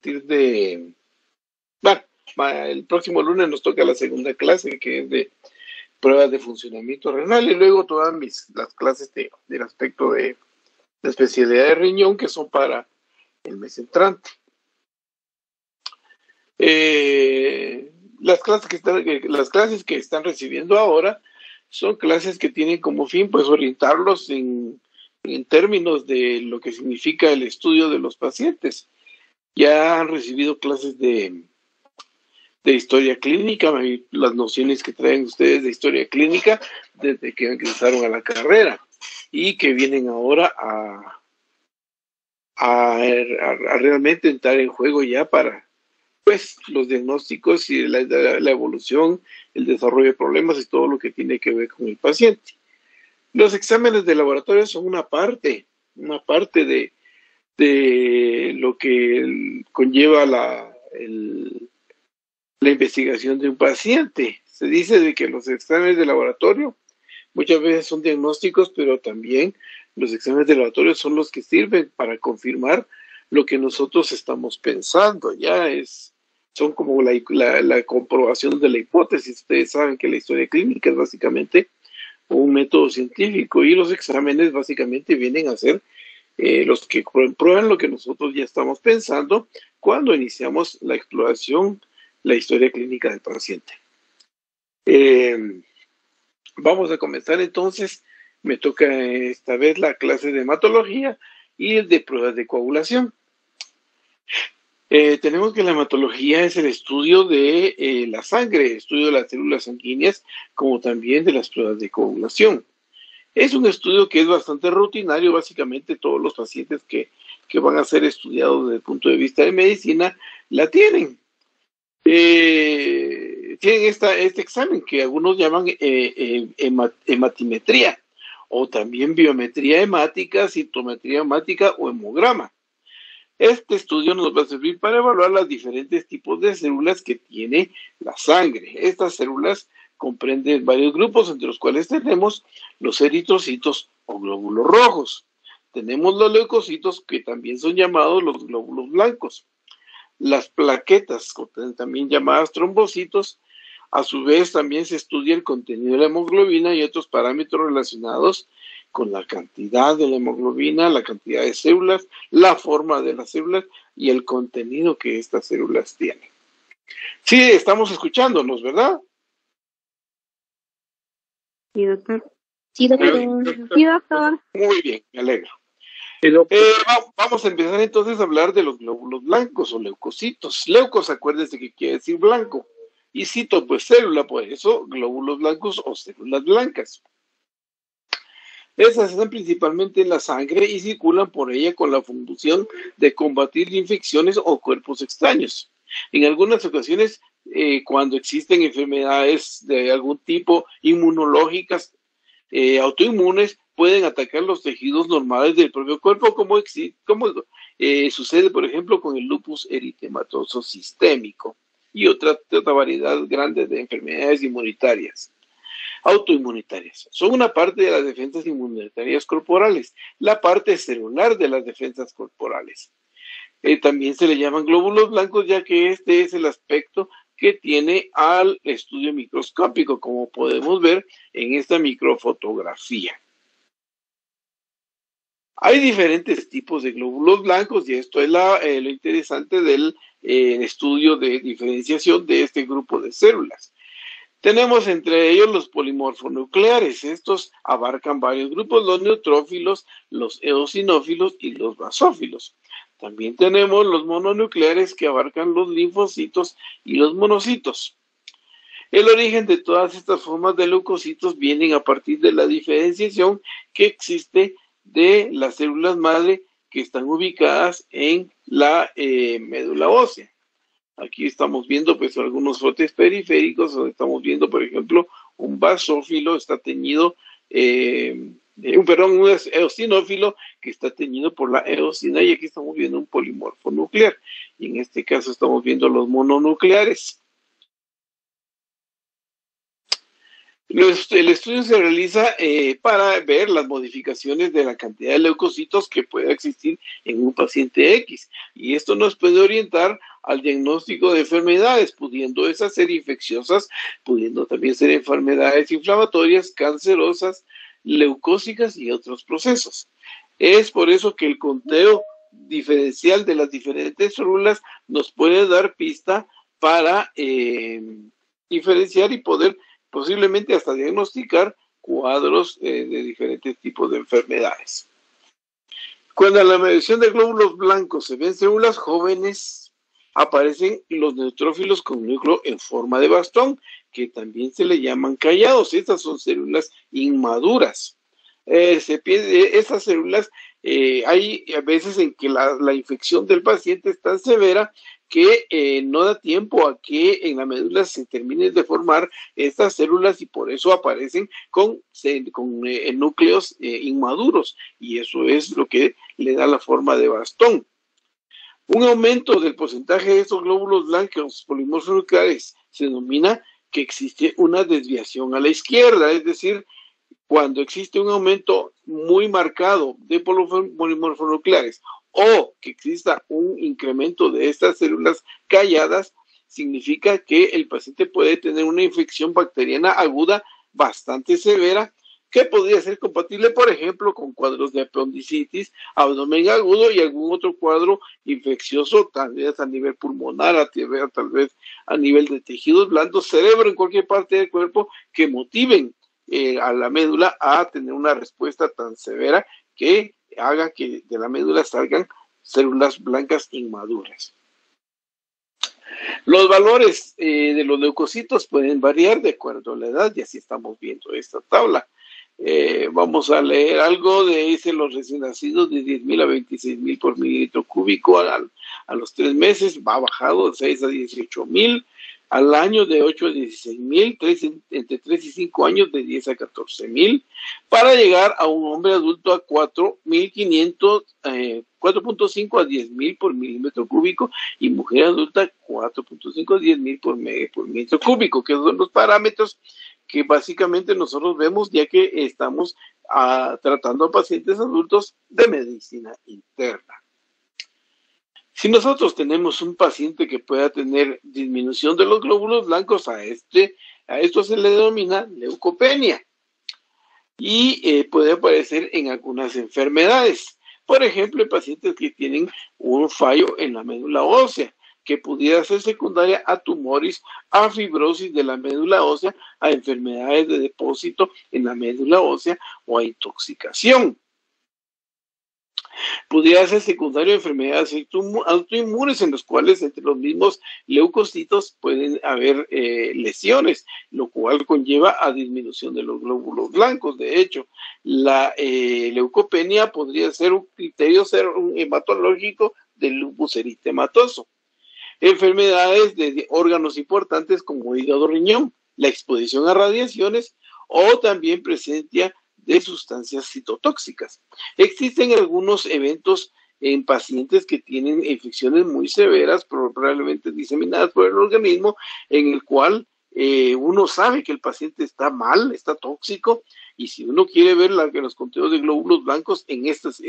partir de, bueno, el próximo lunes nos toca la segunda clase, que es de pruebas de funcionamiento renal, y luego todas las clases del aspecto de especialidad de riñón, que son para el mes entrante. Las clases que están recibiendo ahora son clases que tienen como fin pues orientarlos en términos de lo que significa el estudio de los pacientes. Ya han recibido clases de historia clínica, las nociones que traen ustedes de historia clínica desde que ingresaron a la carrera y que vienen ahora a realmente entrar en juego ya para pues los diagnósticos y la evolución, el desarrollo de problemas y todo lo que tiene que ver con el paciente. Los exámenes de laboratorio son una parte de lo que conlleva la investigación de un paciente. Se dice de que los exámenes de laboratorio muchas veces son diagnósticos, pero también los exámenes de laboratorio son los que sirven para confirmar lo que nosotros estamos pensando. Son como la comprobación de la hipótesis. Ustedes saben que la historia clínica es básicamente un método científico y los exámenes básicamente vienen a ser los que comprueban lo que nosotros ya estamos pensando cuando iniciamos la exploración, la historia clínica del paciente. Vamos a comenzar entonces. Me toca esta vez la clase de hematología y el de pruebas de coagulación. Tenemos que la hematología es el estudio de la sangre, estudio de las células sanguíneas, como también de las pruebas de coagulación. Es un estudio que es bastante rutinario, básicamente todos los pacientes que van a ser estudiados desde el punto de vista de medicina la tienen. Tienen este examen que algunos llaman hematimetría, o también biometría hemática, citometría hemática o hemograma. Este estudio nos va a servir para evaluar los diferentes tipos de células que tiene la sangre. Estas células comprenden varios grupos, entre los cuales tenemos los eritrocitos o glóbulos rojos. Tenemos los leucocitos, que también son llamados los glóbulos blancos. Las plaquetas, también llamadas trombocitos. A su vez, también se estudia el contenido de la hemoglobina y otros parámetros relacionados con la cantidad de la hemoglobina, la cantidad de células, la forma de las células y el contenido que estas células tienen. Sí, estamos escuchándonos, ¿verdad? Sí, doctor. Sí, doctor. Sí, doctor. Muy bien, me alegro. Vamos a empezar entonces a hablar de los glóbulos blancos o leucocitos. Leucos, acuérdense que quiere decir blanco. Y cito, pues célula, por eso glóbulos blancos o células blancas. Esas están principalmente en la sangre y circulan por ella con la función de combatir infecciones o cuerpos extraños. En algunas ocasiones, cuando existen enfermedades de algún tipo inmunológicas, autoinmunes, pueden atacar los tejidos normales del propio cuerpo, como sucede, por ejemplo, con el lupus eritematoso sistémico y otra variedad grande de enfermedades inmunitarias. Autoinmunitarias. Son una parte de las defensas inmunitarias corporales, la parte celular de las defensas corporales. También se le llaman glóbulos blancos, ya que este es el aspecto que tiene al estudio microscópico, como podemos ver en esta microfotografía. Hay diferentes tipos de glóbulos blancos y esto es lo interesante del estudio de diferenciación de este grupo de células. Tenemos entre ellos los polimorfonucleares. Estos abarcan varios grupos, los neutrófilos, los eosinófilos y los basófilos. También tenemos los mononucleares que abarcan los linfocitos y los monocitos. El origen de todas estas formas de leucocitos vienen a partir de la diferenciación que existe de las células madre que están ubicadas en la médula ósea. Aquí estamos viendo pues algunos brotes periféricos, donde estamos viendo, por ejemplo, un basófilo está teñido, un eosinófilo que está teñido por la eosina, y aquí estamos viendo un polimorfo nuclear. Y en este caso estamos viendo los mononucleares. El estudio se realiza para ver las modificaciones de la cantidad de leucocitos que pueda existir en un paciente X. Y esto nos puede orientar al diagnóstico de enfermedades, pudiendo esas ser infecciosas, pudiendo también ser enfermedades inflamatorias, cancerosas, leucócicas y otros procesos. Es por eso que el conteo diferencial de las diferentes células nos puede dar pista para diferenciar y poder posiblemente hasta diagnosticar cuadros de diferentes tipos de enfermedades. Cuando la medición de glóbulos blancos se ven células jóvenes, aparecen los neutrófilos con núcleo en forma de bastón, que también se le llaman callados. Estas son células inmaduras. Estas células, hay a veces en que la infección del paciente es tan severa que no da tiempo a que en la médula se terminen de formar estas células y por eso aparecen con núcleos inmaduros, y eso es lo que le da la forma de bastón. Un aumento del porcentaje de estos glóbulos blancos polimorfonucleares se denomina que existe una desviación a la izquierda, es decir, cuando existe un aumento muy marcado de polimorfonucleares o que exista un incremento de estas células calladas, significa que el paciente puede tener una infección bacteriana aguda bastante severa, que podría ser compatible, por ejemplo, con cuadros de apendicitis, abdomen agudo y algún otro cuadro infeccioso, tal vez a nivel pulmonar, tal vez a nivel de tejidos blandos, cerebro, en cualquier parte del cuerpo, que motiven a la médula a tener una respuesta tan severa que haga que de la médula salgan células blancas inmaduras. Los valores de los leucocitos pueden variar de acuerdo a la edad, y así estamos viendo esta tabla. Vamos a leer algo dice los recién nacidos de 10.000 a 26.000 por mililitro cúbico a los 3 meses, va bajado de 6 a 18.000, al año de 8 a 16.000, entre 3 y 5 años de 10 a 14.000, para llegar a un hombre adulto a 4.500, 4.5 a 10.000 por milímetro cúbico, y mujer adulta 4.5 a 10.000 por milímetro cúbico, que son los parámetros que básicamente nosotros vemos ya que estamos tratando a pacientes adultos de medicina interna. Si nosotros tenemos un paciente que pueda tener disminución de los glóbulos blancos, a esto se le denomina leucopenia, y puede aparecer en algunas enfermedades. Por ejemplo, en pacientes que tienen un fallo en la médula ósea, que pudiera ser secundaria a tumores, a fibrosis de la médula ósea, a enfermedades de depósito en la médula ósea o a intoxicación. Pudiera ser secundario a enfermedades autoinmunes en las cuales entre los mismos leucocitos pueden haber lesiones, lo cual conlleva a disminución de los glóbulos blancos. De hecho, la leucopenia podría ser un criterio hematológico del lupus eritematoso. Enfermedades de órganos importantes como hígado, riñón, la exposición a radiaciones o también presencia de sustancias citotóxicas. Existen algunos eventos en pacientes que tienen infecciones muy severas, probablemente diseminadas por el organismo, en el cual uno sabe que el paciente está mal, está tóxico, y si uno quiere ver los conteos de glóbulos blancos en estos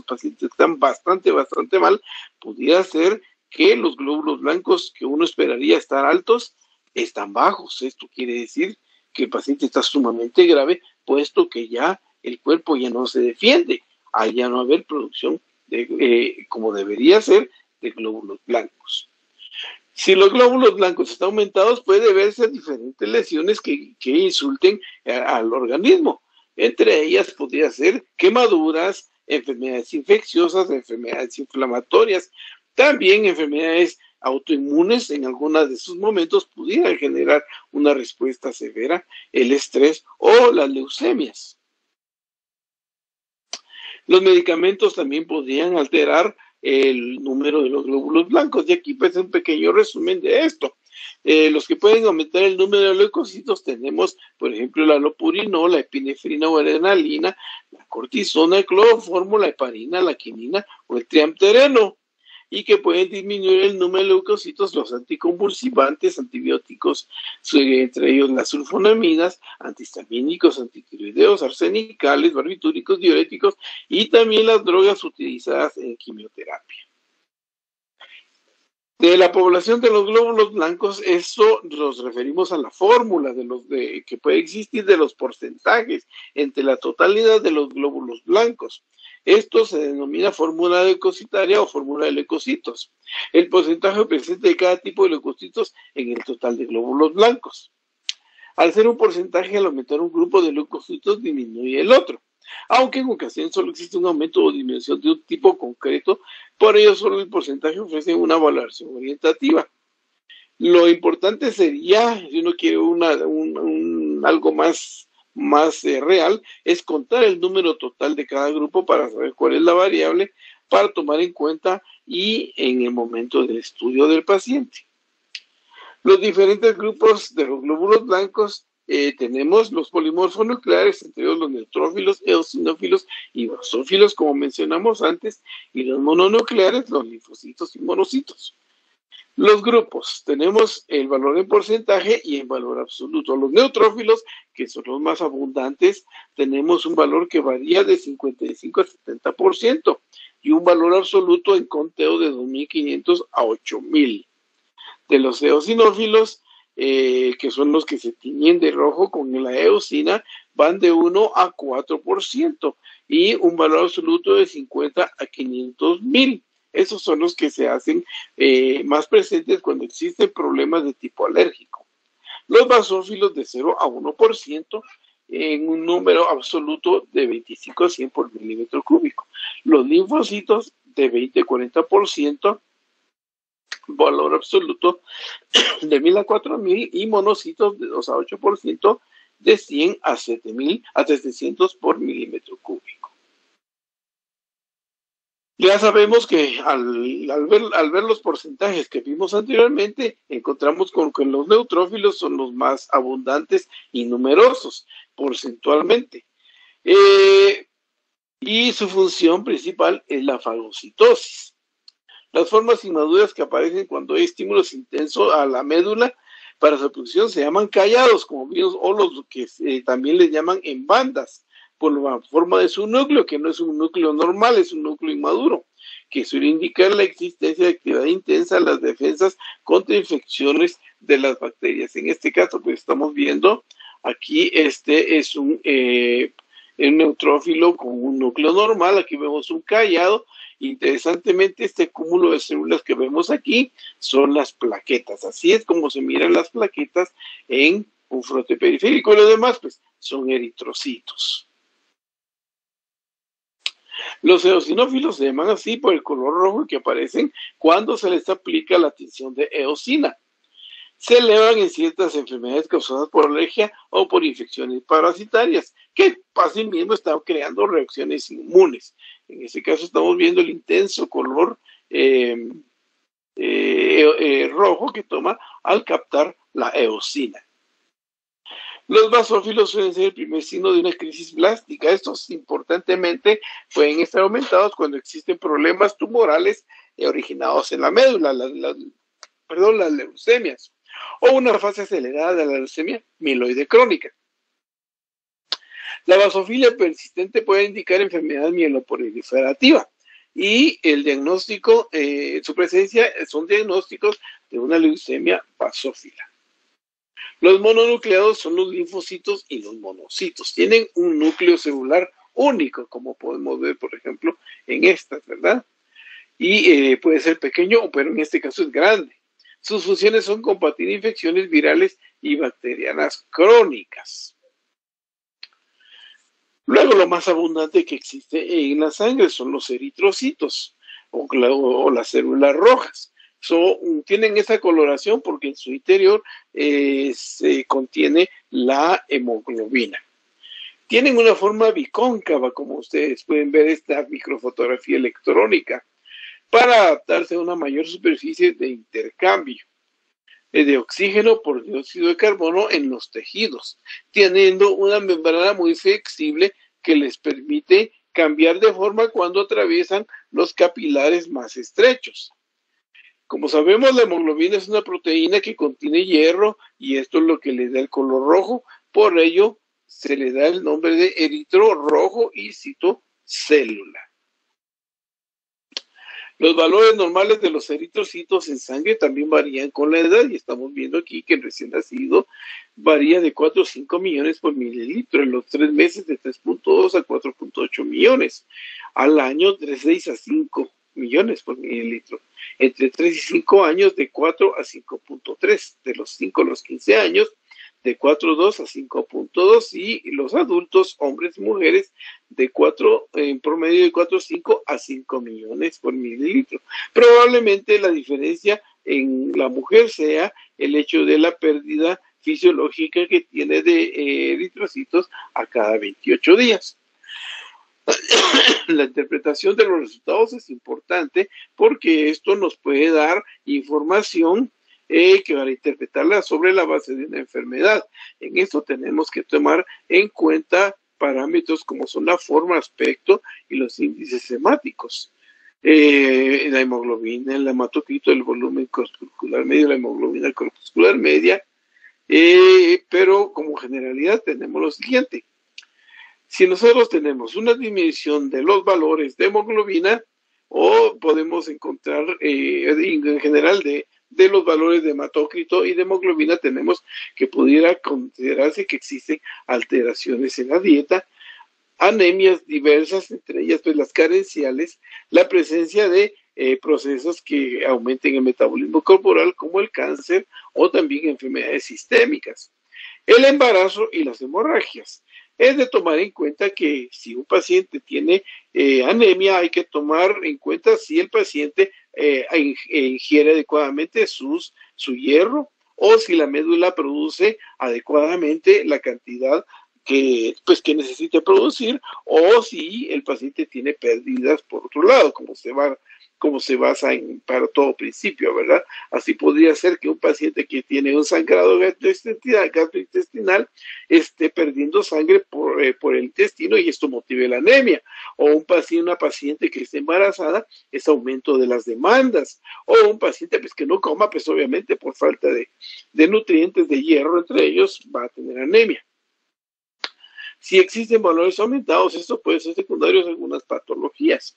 pacientes que están bastante mal, pudiera ser que los glóbulos blancos que uno esperaría estar altos están bajos. Esto quiere decir que el paciente está sumamente grave, puesto que ya el cuerpo ya no se defiende, al ya no haber producción como debería ser de glóbulos blancos. Si los glóbulos blancos están aumentados, puede verse diferentes lesiones que insulten al organismo. Entre ellas podría ser quemaduras, enfermedades infecciosas, enfermedades inflamatorias, también enfermedades autoinmunes. En algunos de esos momentos pudieran generar una respuesta severa, el estrés o las leucemias. Los medicamentos también podrían alterar el número de los glóbulos blancos, y aquí pues un pequeño resumen de esto. Los que pueden aumentar el número de leucocitos tenemos, por ejemplo, la lopurinol, la epinefrina o adrenalina, la cortisona, el cloroformo, la heparina, la quinina o el triamtereno. y que pueden disminuir el número de leucocitos, los anticonvulsivantes, antibióticos, entre ellos las sulfonaminas, antihistamínicos, antitiroideos, arsenicales, barbitúricos, diuréticos y también las drogas utilizadas en quimioterapia. De la población de los glóbulos blancos, esto nos referimos a la fórmula que puede existir de los porcentajes entre la totalidad de los glóbulos blancos. Esto se denomina fórmula leucocitaria o fórmula de leucocitos. El porcentaje presente de cada tipo de leucocitos en el total de glóbulos blancos. Al ser un porcentaje, al aumentar un grupo de leucocitos, disminuye el otro. Aunque en ocasiones solo existe un aumento o disminución de un tipo concreto, por ello solo el porcentaje ofrece una valoración orientativa. Lo importante sería, si uno quiere algo más real, es contar el número total de cada grupo para saber cuál es la variable para tomar en cuenta y en el momento del estudio del paciente. Los diferentes grupos de los glóbulos blancos tenemos los polimorfos nucleares, entre ellos los neutrófilos, eosinófilos y basófilos, como mencionamos antes, y los mononucleares, los linfocitos y monocitos. Los grupos, tenemos el valor en porcentaje y en valor absoluto. Los neutrófilos, que son los más abundantes, tenemos un valor que varía de 55 a 70% y un valor absoluto en conteo de 2.500 a 8.000. De los eosinófilos, que son los que se tiñen de rojo con la eosina, van de 1 a 4% y un valor absoluto de 50 a 500.000. Esos son los que se hacen más presentes cuando existen problemas de tipo alérgico. Los basófilos de 0 a 1% en un número absoluto de 25 a 100 por milímetro cúbico. Los linfocitos de 20 a 40%, valor absoluto de 1.000 a 4.000 y monocitos de 2 a 8% de 100 a 7.000 a 700 por milímetro cúbico. Ya sabemos que al ver los porcentajes que vimos anteriormente, encontramos con que los neutrófilos son los más abundantes y numerosos porcentualmente. Y su función principal es la fagocitosis. Las formas inmaduras que aparecen cuando hay estímulos intensos a la médula para su producción se llaman callados, como vimos, o los que también les llaman en bandas, por la forma de su núcleo, que no es un núcleo normal, es un núcleo inmaduro, que suele indicar la existencia de actividad intensa en las defensas contra infecciones de las bacterias. En este caso, pues estamos viendo aquí, este es un neutrófilo con un núcleo normal, aquí vemos un callado. Interesantemente, este cúmulo de células que vemos aquí son las plaquetas. Así es como se miran las plaquetas en un frote periférico. Y lo demás, pues, son eritrocitos. Los eosinófilos se llaman así por el color rojo que aparecen cuando se les aplica la tinción de eosina. Se elevan en ciertas enfermedades causadas por alergia o por infecciones parasitarias, que así mismo están creando reacciones inmunes. En este caso estamos viendo el intenso color rojo que toma al captar la eosina. Los basófilos suelen ser el primer signo de una crisis blástica. Estos, importantemente, pueden estar aumentados cuando existen problemas tumorales originados en la médula, las leucemias, o una fase acelerada de la leucemia mieloide crónica. La basofilia persistente puede indicar enfermedad mieloproliferativa y el diagnóstico, su presencia son diagnósticos de una leucemia basófila. Los mononucleados son los linfocitos y los monocitos. Tienen un núcleo celular único, como podemos ver, por ejemplo, en estas, ¿verdad? Y puede ser pequeño, pero en este caso es grande. Sus funciones son combatir infecciones virales y bacterianas crónicas. Luego, lo más abundante que existe en la sangre son los eritrocitos o las células rojas. Tienen esa coloración porque en su interior se contiene la hemoglobina. Tienen una forma bicóncava, como ustedes pueden ver esta microfotografía electrónica, para adaptarse a una mayor superficie de intercambio de oxígeno por dióxido de carbono en los tejidos, teniendo una membrana muy flexible que les permite cambiar de forma cuando atraviesan los capilares más estrechos. Como sabemos, la hemoglobina es una proteína que contiene hierro y esto es lo que le da el color rojo. Por ello, se le da el nombre de eritro rojo y citocélula. Los valores normales de los eritrocitos en sangre también varían con la edad y estamos viendo aquí que el recién nacido varía de 4 a 5 millones por mililitro, en los 3 meses de 3.2 a 4.8 millones, al año de 6 a 5 millones por mililitro, entre 3 y 5 años de 4 a 5.3, de los 5 a los 15 años de 4.2 a 5.2 y los adultos, hombres y mujeres, de 4, en promedio de 4.5 a 5 millones por mililitro. Probablemente la diferencia en la mujer sea el hecho de la pérdida fisiológica que tiene de eritrocitos a cada 28 días. La interpretación de los resultados es importante porque esto nos puede dar información que van a interpretarla sobre la base de una enfermedad. En esto tenemos que tomar en cuenta parámetros como son la forma, aspecto y los índices hemáticos. La hemoglobina, el hematocrito, el volumen corpuscular medio, la hemoglobina corpuscular media, pero como generalidad tenemos lo siguiente. Si nosotros tenemos una disminución de los valores de hemoglobina, o podemos encontrar en general de los valores de hematócrito y de hemoglobina, tenemos que pudiera considerarse que existen alteraciones en la dieta, anemias diversas, entre ellas pues las carenciales, la presencia de procesos que aumenten el metabolismo corporal como el cáncer o también enfermedades sistémicas, el embarazo y las hemorragias. Es de tomar en cuenta que si un paciente tiene anemia, hay que tomar en cuenta si el paciente ingiere adecuadamente su hierro o si la médula produce adecuadamente la cantidad que necesite producir, o si el paciente tiene pérdidas por otro lado, como se basa para todo principio, ¿verdad? Así podría ser que un paciente que tiene un sangrado gastrointestinal esté perdiendo sangre por el intestino y esto motive la anemia, o una paciente que esté embarazada es aumento de las demandas, o un paciente pues que no coma, pues obviamente por falta de nutrientes, de hierro entre ellos, va a tener anemia. Si existen valores aumentados, esto puede ser secundario a algunas patologías.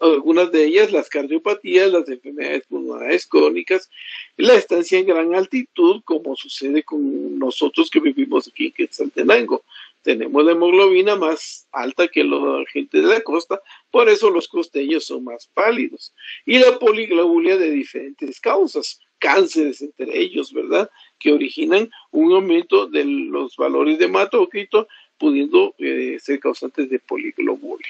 Algunas de ellas, las cardiopatías, las enfermedades pulmonares crónicas, la estancia en gran altitud, como sucede con nosotros que vivimos aquí en Quetzaltenango. Tenemos la hemoglobina más alta que la gente de la costa, por eso los costeños son más pálidos. Y la poliglobulia de diferentes causas, cánceres entre ellos, ¿verdad?, que originan un aumento de los valores de hematócrito, pudiendo ser causantes de poliglobulia.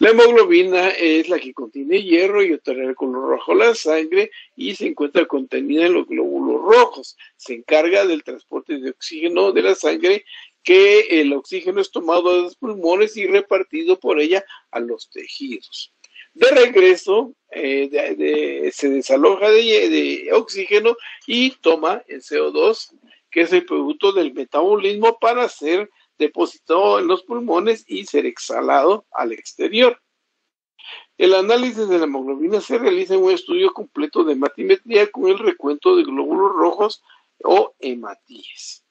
La hemoglobina es la que contiene hierro y otorga el color rojo a la sangre y se encuentra contenida en los glóbulos rojos. Se encarga del transporte de oxígeno de la sangre, que el oxígeno es tomado de los pulmones y repartido por ella a los tejidos. De regreso, se desaloja de oxígeno y toma el CO2, que es el producto del metabolismo, para ser depositado en los pulmones y ser exhalado al exterior. El análisis de la hemoglobina se realiza en un estudio completo de hematimetría con el recuento de glóbulos rojos o hematíes.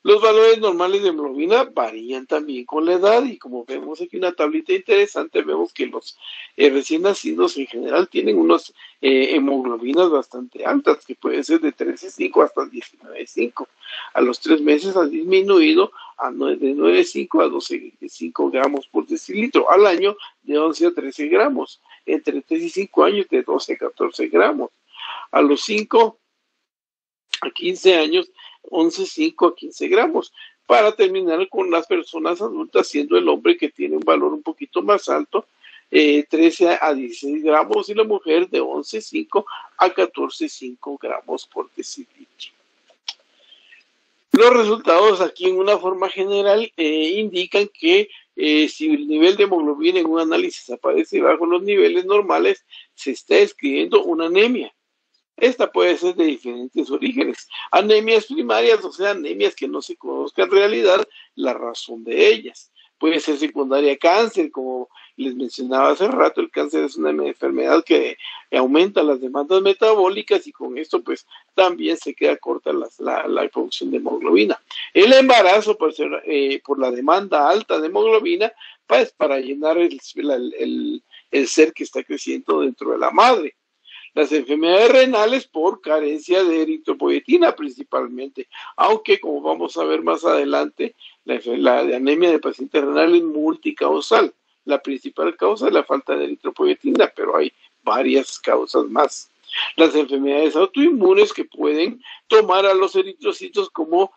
Los valores normales de hemoglobina varían también con la edad y como vemos aquí una tablita interesante, vemos que los recién nacidos en general tienen unas hemoglobinas bastante altas, que pueden ser de 13,5 hasta 19,5. A los 3 meses ha disminuido de 9,5 a 12,5 gramos por decilitro, al año de 11 a 13 gramos, entre 3 y 5 años de 12 a 14 gramos. A los 5 a 15 años, 11,5 a 15 gramos, para terminar con las personas adultas, siendo el hombre que tiene un valor un poquito más alto, 13 a 16 gramos, y la mujer de 11,5 a 14,5 gramos por decilitro. Los resultados aquí en una forma general indican que si el nivel de hemoglobina en un análisis aparece bajo los niveles normales, se está describiendo una anemia. Esta puede ser de diferentes orígenes. Anemias primarias, o sea, anemias que no se conozca en realidad la razón de ellas. Puede ser secundaria a cáncer, como Les mencionaba hace rato, el cáncer es una enfermedad que aumenta las demandas metabólicas y con esto pues también se queda corta la producción de hemoglobina. El embarazo por la demanda alta de hemoglobina pues para llenar el ser que está creciendo dentro de la madre. Las enfermedades renales por carencia de eritropoyetina principalmente, aunque como vamos a ver más adelante, la anemia de paciente renal es multicausal. La principal causa es la falta de eritropoyetina, pero hay varias causas más. Las enfermedades autoinmunes que pueden tomar a los eritrocitos como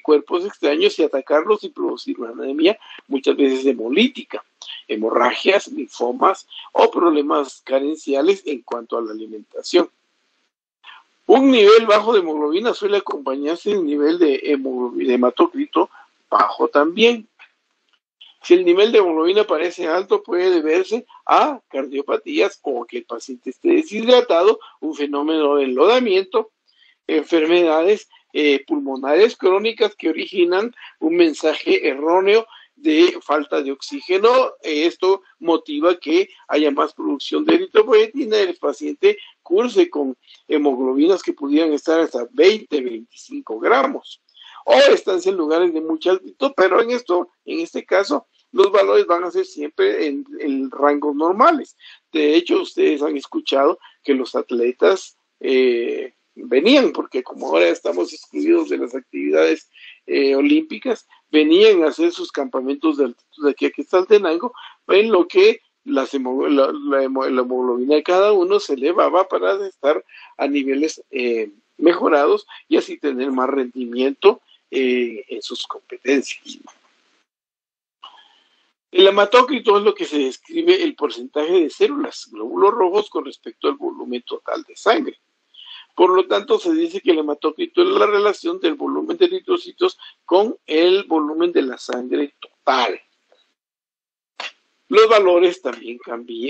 cuerpos extraños y atacarlos y producir una anemia muchas veces hemolítica, hemorragias, linfomas o problemas carenciales en cuanto a la alimentación. Un nivel bajo de hemoglobina suele acompañarse de un nivel de hematocrito bajo también. Si el nivel de hemoglobina parece alto, puede deberse a cardiopatías o que el paciente esté deshidratado, un fenómeno de enlodamiento, enfermedades pulmonares crónicas que originan un mensaje erróneo de falta de oxígeno. Esto motiva que haya más producción de eritropoyetina y el paciente curse con hemoglobinas que pudieran estar hasta 20-25 gramos. O estancia en lugares de mucha altitud, pero en este caso, los valores van a ser siempre en rangos normales. De hecho, ustedes han escuchado que los atletas venían, porque como ahora estamos excluidos de las actividades olímpicas, venían a hacer sus campamentos de altitud de aquí a Quetzaltenango, en lo que la hemoglobina de cada uno se elevaba para estar a niveles mejorados y así tener más rendimiento en sus competencias. El hematócrito es lo que se describe el porcentaje de células, glóbulos rojos con respecto al volumen total de sangre. Por lo tanto, se dice que el hematócrito es la relación del volumen de eritrocitos con el volumen de la sangre total. Los valores también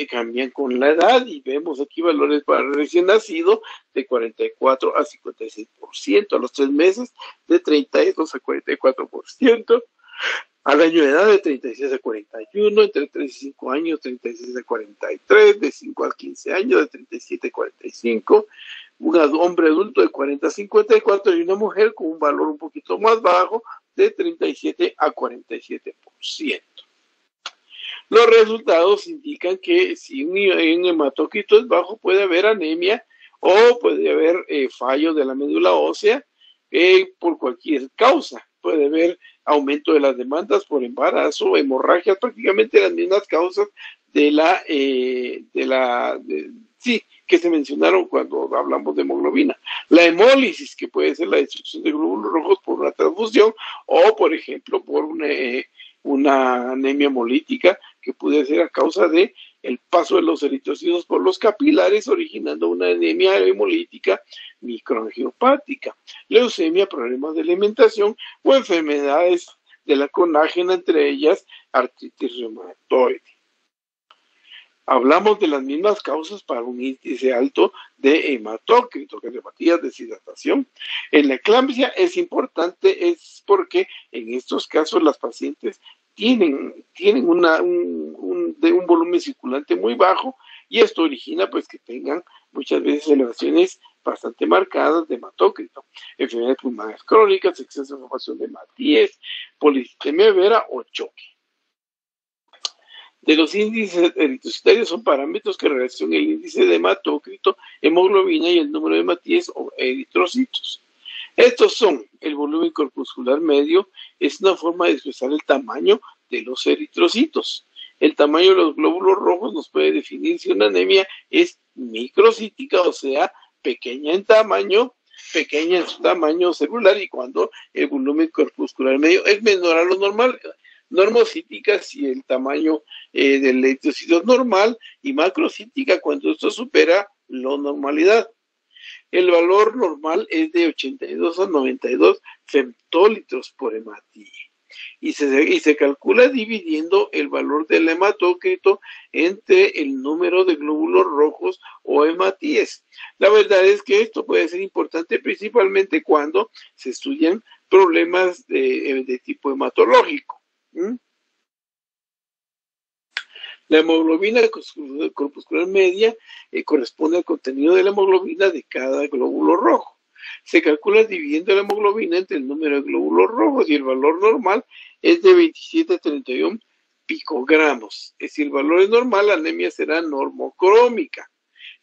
cambian con la edad y vemos aquí valores para el recién nacido de 44 a 56%, a los 3 meses de 32 a 44%, al año de edad de 36 a 41, entre 35 años 36 a 43, de 5 a 15 años de 37 a 45, un hombre adulto de 40 a 54 y una mujer con un valor un poquito más bajo de 37 a 47%. Los resultados indican que si un hematócrito es bajo puede haber anemia o puede haber fallo de la médula ósea por cualquier causa. Puede haber aumento de las demandas por embarazo, hemorragias, prácticamente las mismas causas que se mencionaron cuando hablamos de hemoglobina. La hemólisis, que puede ser la destrucción de glóbulos rojos por una transfusión o, por ejemplo, por una anemia hemolítica que puede ser a causa de el paso de los eritrocitos por los capilares, originando una anemia hemolítica microangiopática, leucemia, problemas de alimentación o enfermedades de la colágena, entre ellas artritis reumatoide. Hablamos de las mismas causas para un índice alto de hematócrito, cardiopatías, deshidratación. En la eclampsia es importante, es porque en estos casos las pacientes tienen un volumen circulante muy bajo y esto origina pues que tengan muchas veces elevaciones bastante marcadas de hematócrito, enfermedades pulmonares crónicas, exceso de formación de MATIES, policitemia vera o choque. De los índices eritrocitarios son parámetros que relacionan el índice de hematócrito, hemoglobina y el número de MATIES o eritrocitos. Estos son el volumen corpuscular medio, es una forma de expresar el tamaño de los eritrocitos. El tamaño de los glóbulos rojos nos puede definir si una anemia es microcítica, o sea, pequeña en su tamaño celular, y cuando el volumen corpuscular medio es menor a lo normal. Normocítica si el tamaño del eritrocito es normal, y macrocítica cuando esto supera la normalidad. El valor normal es de 82 a 92 femtolitros por hematía. Y se calcula dividiendo el valor del hematócrito entre el número de glóbulos rojos o hematíes. La verdad es que esto puede ser importante principalmente cuando se estudian problemas de tipo hematológico. La hemoglobina corpuscular media corresponde al contenido de la hemoglobina de cada glóbulo rojo. Se calcula dividiendo la hemoglobina entre el número de glóbulos rojos y el valor normal es de 27,31 picogramos. Si el valor es normal, la anemia será normocrómica.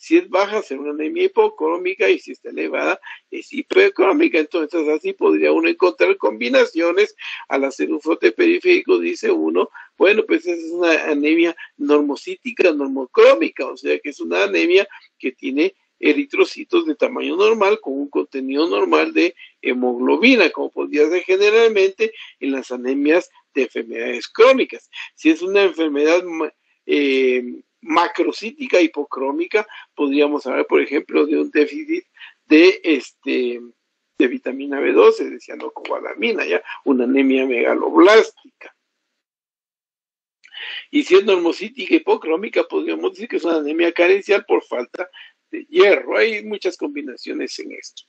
Si es baja, será una anemia hipocrómica, y si está elevada, es hipercrómica. Entonces, así podría uno encontrar combinaciones. Al hacer un frote periférico, dice uno, bueno, pues esa es una anemia normocítica, normocrómica, o sea que es una anemia que tiene eritrocitos de tamaño normal con un contenido normal de hemoglobina, como podría ser generalmente en las anemias de enfermedades crónicas. Si es una enfermedad macrocítica hipocrómica, podríamos hablar, por ejemplo, de un déficit de vitamina B12, de cianocobalamina, ya una anemia megaloblástica. Y si es normocítica hipocrómica, podríamos decir que es una anemia carencial por falta de hierro. Hay muchas combinaciones en esto.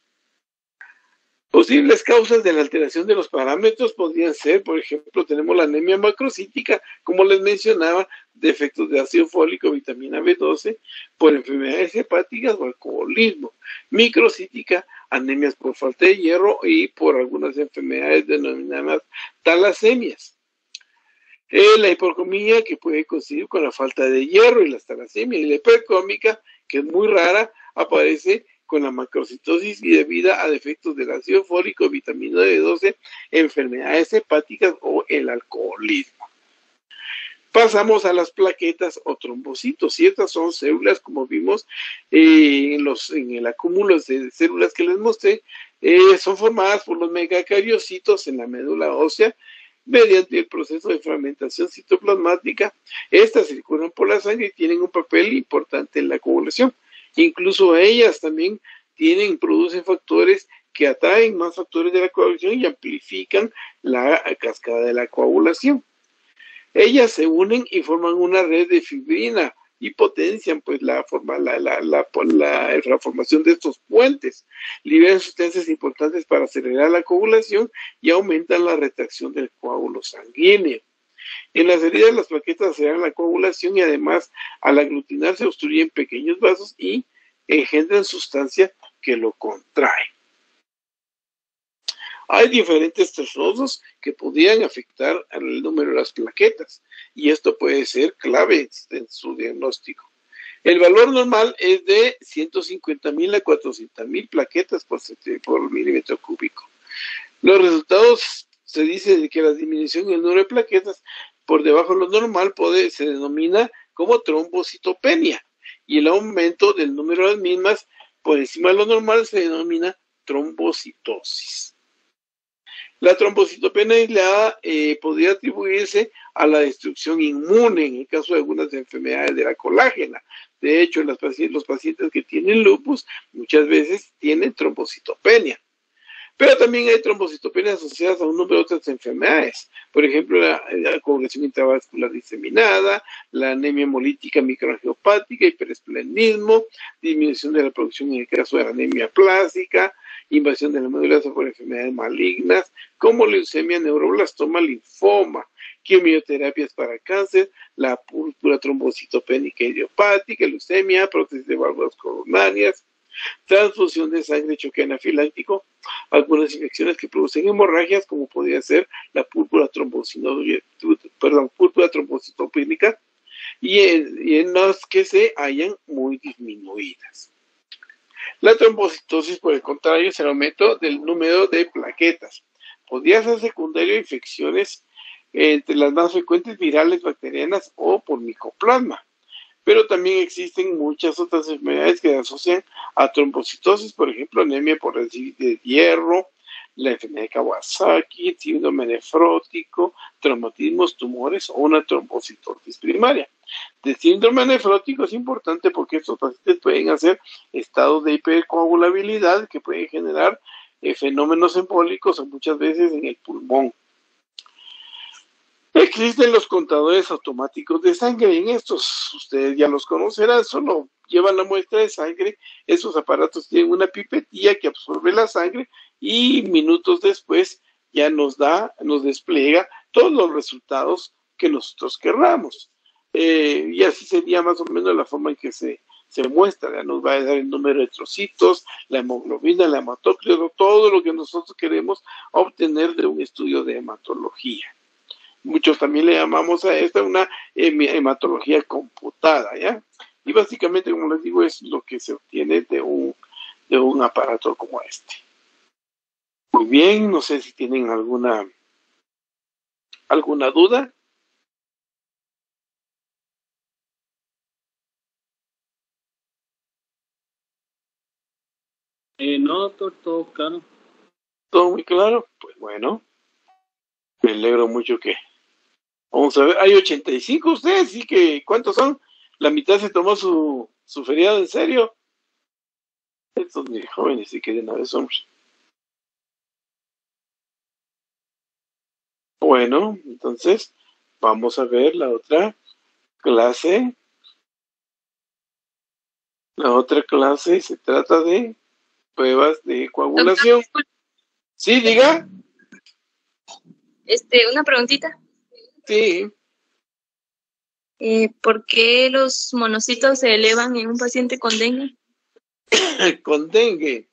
Posibles causas de la alteración de los parámetros podrían ser, por ejemplo, tenemos la anemia macrocítica, como les mencionaba, defectos de ácido fólico, vitamina B12, por enfermedades hepáticas o alcoholismo. Microcítica, anemias por falta de hierro y por algunas enfermedades denominadas talasemias. La hipocromía, que puede coincidir con la falta de hierro y las talasemias, y la hipercrómica, que es muy rara, aparece con la macrocitosis y debida a defectos del ácido fólico, vitamina B12, enfermedades hepáticas o el alcoholismo. Pasamos a las plaquetas o trombocitos, y estas son células, como vimos en el acúmulo de células que les mostré, son formadas por los megacariocitos en la médula ósea, mediante el proceso de fragmentación citoplasmática. Estas circulan por la sangre y tienen un papel importante en la coagulación. Incluso ellas también producen factores que atraen más factores de la coagulación y amplifican la cascada de la coagulación. Ellas se unen y forman una red de fibrina y potencian pues la formación de estos puentes, liberan sustancias importantes para acelerar la coagulación y aumentan la retracción del coágulo sanguíneo. En las heridas las plaquetas aceleran la coagulación y además al aglutinarse obstruyen pequeños vasos y engendran sustancia que lo contrae. Hay diferentes trastornos que podrían afectar al número de las plaquetas y esto puede ser clave en su diagnóstico. El valor normal es de 150,000 a 400,000 plaquetas por milímetro cúbico. Los resultados se dice que la disminución en el número de plaquetas por debajo de lo normal se denomina como trombocitopenia y el aumento del número de las mismas por encima de lo normal se denomina trombocitosis. La trombocitopenia aislada podría atribuirse a la destrucción inmune en el caso de algunas enfermedades de la colágena. De hecho, los pacientes que tienen lupus muchas veces tienen trombocitopenia. Pero también hay trombocitopenias asociadas a un número de otras enfermedades. Por ejemplo, la coagulación intravascular diseminada, la anemia hemolítica microangiopática, hiperesplenismo, disminución de la producción en el caso de la anemia plástica, invasión de la médula por enfermedades malignas, como leucemia, neuroblastoma, linfoma, quimioterapias para cáncer, la púrpura trombocitopénica idiopática, leucemia, prótesis de válvulas coronarias, transfusión de sangre, choque anafiláctico, algunas infecciones que producen hemorragias, como podría ser la púrpura trombocitopénica, y en las que se hallan muy disminuidas. La trombocitosis, por el contrario, es el aumento del número de plaquetas. Podría ser secundario a infecciones entre las más frecuentes virales, bacterianas o por micoplasma. Pero también existen muchas otras enfermedades que se asocian a trombocitosis, por ejemplo, anemia por déficit de hierro, la enfermedad de Kawasaki, síndrome nefrótico, traumatismos, tumores o una trombocitosis primaria. El síndrome nefrótico es importante porque estos pacientes pueden hacer estados de hipercoagulabilidad que pueden generar fenómenos embólicos o muchas veces en el pulmón. Existen los contadores automáticos de sangre, y en estos ustedes ya los conocerán, solo llevan la muestra de sangre, esos aparatos tienen una pipetilla que absorbe la sangre y minutos después ya nos despliega todos los resultados que nosotros querramos. y así sería más o menos la forma en que se muestra. Ya nos va a dar el número de trocitos, la hemoglobina, el hematócrito, todo lo que nosotros queremos obtener de un estudio de hematología. Muchos también le llamamos a esta una hematología computada, ¿ya? Y básicamente, como les digo, es lo que se obtiene de un aparato como este. Muy bien, no sé si tienen alguna duda. No, doctor, todo claro. ¿Todo muy claro? Pues bueno, me alegro mucho que... Vamos a ver, hay 85 ustedes, así que ¿cuántos son? La mitad se tomó su feriado en serio. Estos jóvenes sí que de una vez hombres. Bueno, entonces vamos a ver la otra clase. La otra clase se trata de pruebas de coagulación. Sí, diga. Una preguntita. Sí. ¿Por qué los monocitos se elevan en un paciente con dengue? Con dengue.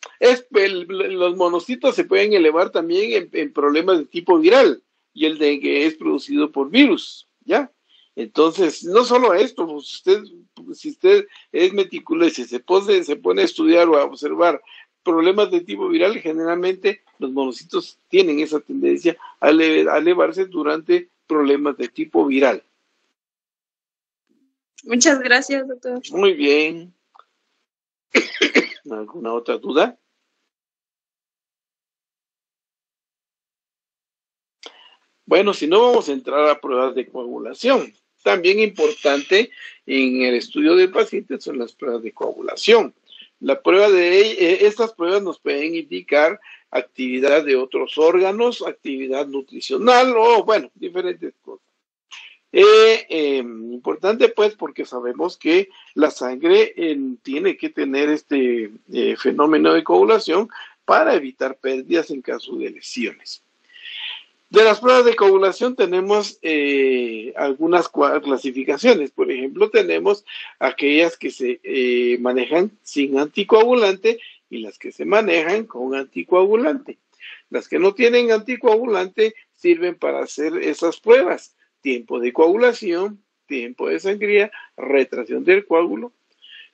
Los monocitos se pueden elevar también en problemas de tipo viral, y el dengue es producido por virus, ¿ya? Entonces, no solo esto, pues si usted es meticuloso y se pone a estudiar o a observar problemas de tipo viral, generalmente los monocitos tienen esa tendencia a elevarse durante problemas de tipo viral. Muchas gracias, doctor. Muy bien. ¿Alguna otra duda? Bueno, si no, vamos a entrar a pruebas de coagulación. También importante en el estudio del paciente son las pruebas de coagulación. Estas pruebas nos pueden indicar actividad de otros órganos, actividad nutricional o, bueno, diferentes cosas. Importante pues porque sabemos que la sangre tiene que tener este fenómeno de coagulación para evitar pérdidas en caso de lesiones. De las pruebas de coagulación tenemos algunas clasificaciones. Por ejemplo, tenemos aquellas que se manejan sin anticoagulante y las que se manejan con anticoagulante. Las que no tienen anticoagulante sirven para hacer esas pruebas: tiempo de coagulación, tiempo de sangría, retracción del coágulo.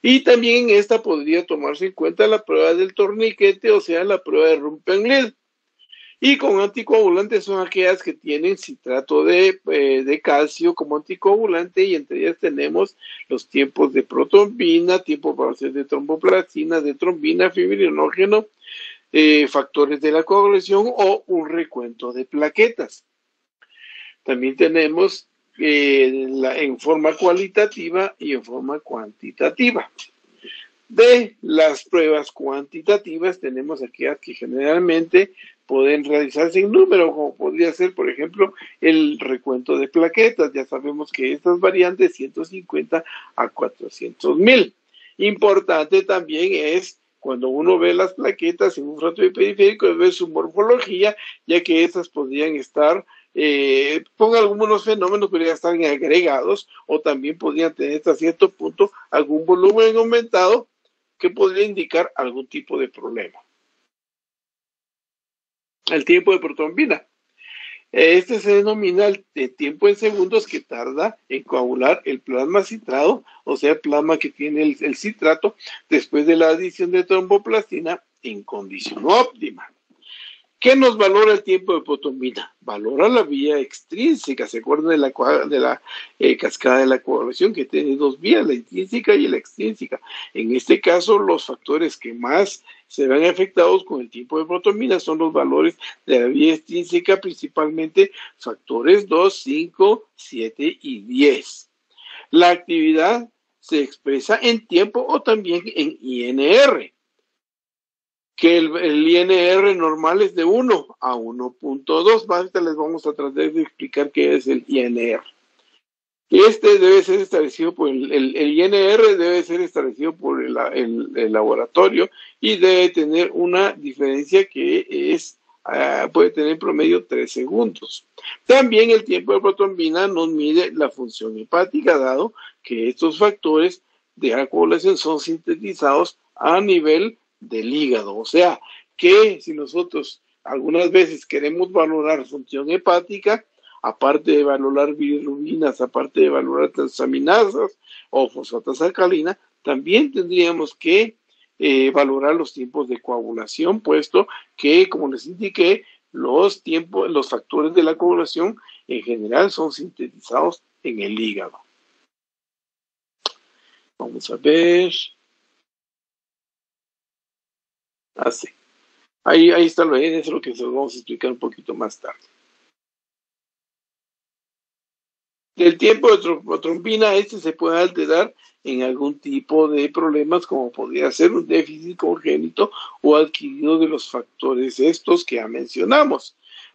Y también en esta podría tomarse en cuenta la prueba del torniquete, o sea, la prueba de Rumpenfeld. Y con anticoagulantes son aquellas que tienen citrato de calcio como anticoagulante, y entre ellas tenemos los tiempos de protrombina, tiempo para hacer de tromboplastina, de trombina, fibrinógeno, factores de la coagulación o un recuento de plaquetas. También tenemos en forma cualitativa y en forma cuantitativa. De las pruebas cuantitativas tenemos aquellas que generalmente pueden realizarse en número, como podría ser, por ejemplo, el recuento de plaquetas. Ya sabemos que estas varían de 150 a 400,000. Importante también es cuando uno ve las plaquetas en un fracto periférico, ve su morfología, ya que estas podrían estar con algunos fenómenos, podrían estar agregados, o también podrían tener hasta cierto punto algún volumen aumentado que podría indicar algún tipo de problema. El tiempo de protrombina. Este se denomina el tiempo en segundos que tarda en coagular el plasma citrado, o sea, plasma que tiene el citrato después de la adición de tromboplastina en condición óptima. ¿Qué nos valora el tiempo de protrombina? Valora la vía extrínseca. ¿Se acuerdan de la cascada de la coagulación, que tiene dos vías, la intrínseca y la extrínseca? En este caso, los factores que más se ven afectados con el tiempo de protrombina son los valores de la vía extrínseca, principalmente factores 2, 5, 7 y 10. La actividad se expresa en tiempo o también en INR, que el INR normal es de 1 a 1.2. Ahorita les vamos a tratar de explicar qué es el INR. Este debe ser establecido por el INR debe ser establecido por el laboratorio, y debe tener una diferencia que es puede tener en promedio 3 segundos. También el tiempo de protrombina nos mide la función hepática, dado que estos factores de la coagulación son sintetizados a nivel del hígado. O sea, que si nosotros algunas veces queremos valorar función hepática, aparte de valorar bilirubinas, aparte de valorar transaminasas o fosfatas alcalina, también tendríamos que valorar los tiempos de coagulación, puesto que, como les indiqué, los factores de la coagulación en general son sintetizados en el hígado. Vamos a ver. Así. Ahí está lo es lo que se lo vamos a explicar un poquito más tarde. El tiempo de protrombina se puede alterar en algún tipo de problemas, como podría ser un déficit congénito o adquirido de los factores estos que ya mencionamos.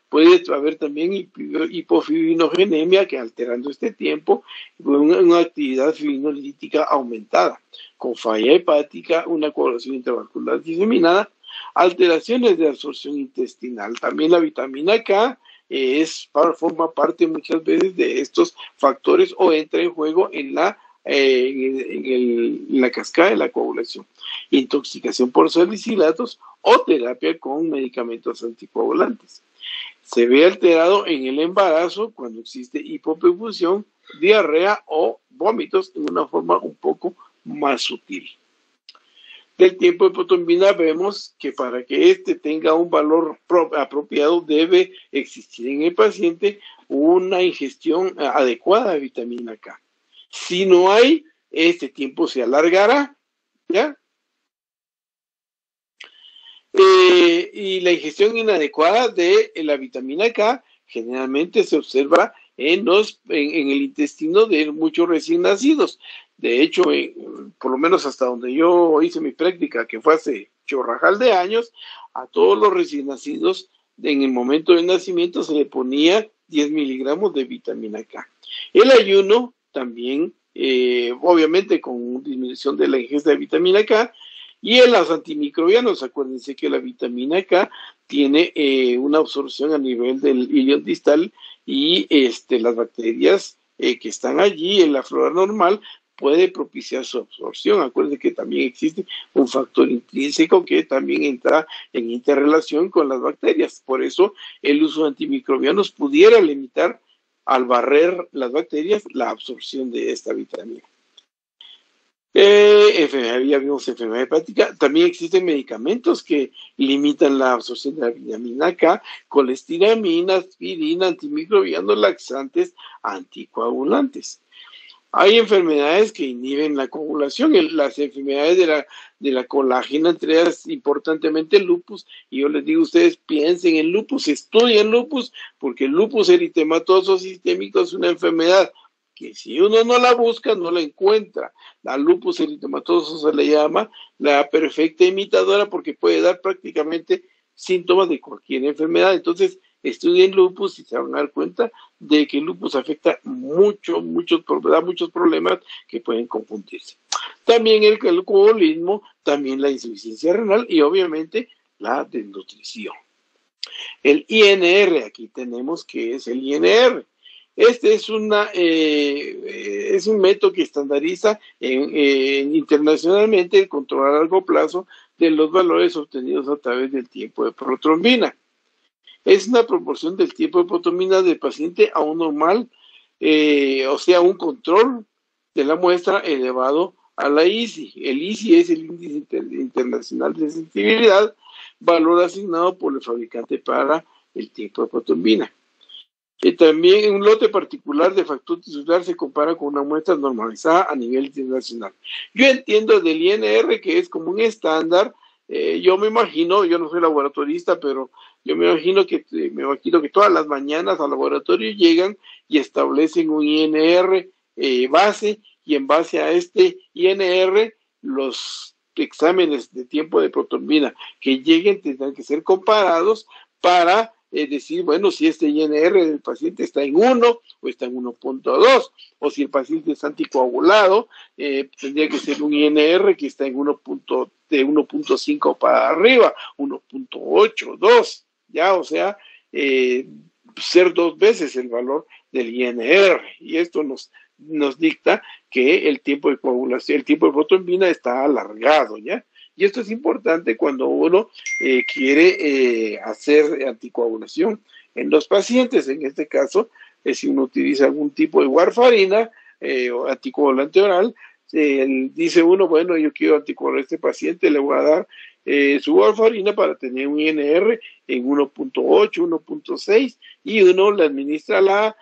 Puede haber también hipofibinogenemia, que alterando este tiempo, una actividad fibrinolítica aumentada, con falla hepática, una coagulación intravascular diseminada, alteraciones de absorción intestinal. También la vitamina K forma parte muchas veces de estos factores o entra en juego en la cascada de la coagulación. Intoxicación por salicilatos o terapia con medicamentos anticoagulantes. Se ve alterado en el embarazo cuando existe hipoperfusión, diarrea o vómitos en una forma un poco más sutil. Del tiempo de protrombina vemos que para que tenga un valor apropiado debe existir en el paciente una ingestión adecuada de vitamina K. Si no hay, este tiempo se alargará, ¿ya? Y la ingestión inadecuada de la vitamina K generalmente se observa en el intestino de muchos recién nacidos. De hecho, por lo menos hasta donde yo hice mi práctica, que fue hace chorrajal de años, a todos los recién nacidos, en el momento del nacimiento se le ponía 10 miligramos de vitamina K. El ayuno también, obviamente con disminución de la ingesta de vitamina K, y en los antimicrobianos, acuérdense que la vitamina K tiene una absorción a nivel del ilion distal y las bacterias que están allí en la flora normal puede propiciar su absorción. Acuérdense que también existe un factor intrínseco que también entra en interrelación con las bacterias. Por eso el uso de antimicrobianos pudiera limitar al barrer las bacterias la absorción de esta vitamina. Ya vimos enfermedad hepática. También existen medicamentos que limitan la absorción de la vitamina K, colestiramina, aspirina, antimicrobianos, laxantes, anticoagulantes. Hay enfermedades que inhiben la coagulación, las enfermedades de la colágena, entre ellas importantemente el lupus, y yo les digo a ustedes, piensen en lupus, estudien lupus, porque el lupus eritematoso sistémico es una enfermedad que si uno no la busca, no la encuentra. La lupus eritematoso se le llama la perfecta imitadora porque puede dar prácticamente síntomas de cualquier enfermedad. Entonces, estudien lupus y se van a dar cuenta de que el lupus afecta muchos problemas que pueden confundirse. También el alcoholismo, también la insuficiencia renal y obviamente la desnutrición. El INR, aquí tenemos que es el INR. Este es un método que estandariza internacionalmente el control a largo plazo de los valores obtenidos a través del tiempo de protrombina. Es una proporción del tiempo de protrombina del paciente a un normal, o sea, un control de la muestra elevado a la ISI. El ISI es el Índice Internacional de Sensibilidad, valor asignado por el fabricante para el tiempo de protrombina. También un lote particular de factor tisular se compara con una muestra normalizada a nivel internacional. Yo entiendo del INR que es como un estándar. Yo me imagino, yo no soy laboratorista, pero yo me imagino que todas las mañanas al laboratorio llegan y establecen un INR base, y en base a este INR los exámenes de tiempo de protrombina que lleguen tendrán que ser comparados para decir, bueno, si este INR del paciente está en 1 o está en 1.2, o si el paciente es anticoagulado, tendría que ser un INR que está en de 1.5 para arriba, 1.8, 2, ya, o sea, ser 2 veces el valor del INR, y esto nos dicta que el tiempo de coagulación, el tiempo de protrombina está alargado, ¿ya? Y esto es importante cuando uno quiere hacer anticoagulación en los pacientes. En este caso, si uno utiliza algún tipo de warfarina o anticoagulante oral, dice uno, bueno, yo quiero anticoagular a este paciente, le voy a dar su warfarina para tener un INR en 1.8, 1.6, y uno le administra la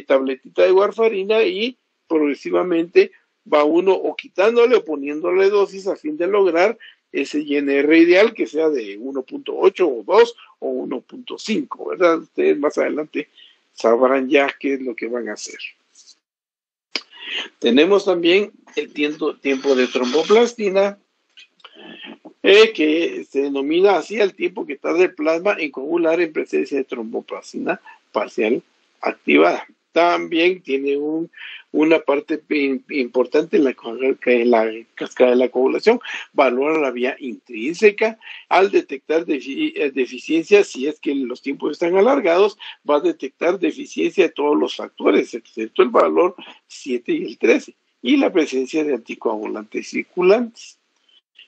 tabletita de warfarina y progresivamente va uno o quitándole o poniéndole dosis a fin de lograr ese INR ideal que sea de 1.8 o 2 o 1.5, ¿verdad? Ustedes más adelante sabrán ya qué es lo que van a hacer. Tenemos también el tiempo de tromboplastina, que se denomina así el tiempo que tarda el plasma en coagular en presencia de tromboplastina parcial activada. También tiene una parte importante en la cascada de la coagulación. Valora la vía intrínseca. Al detectar deficiencias, si es que los tiempos están alargados, va a detectar deficiencia de todos los factores, excepto el valor 7 y el 13, y la presencia de anticoagulantes circulantes.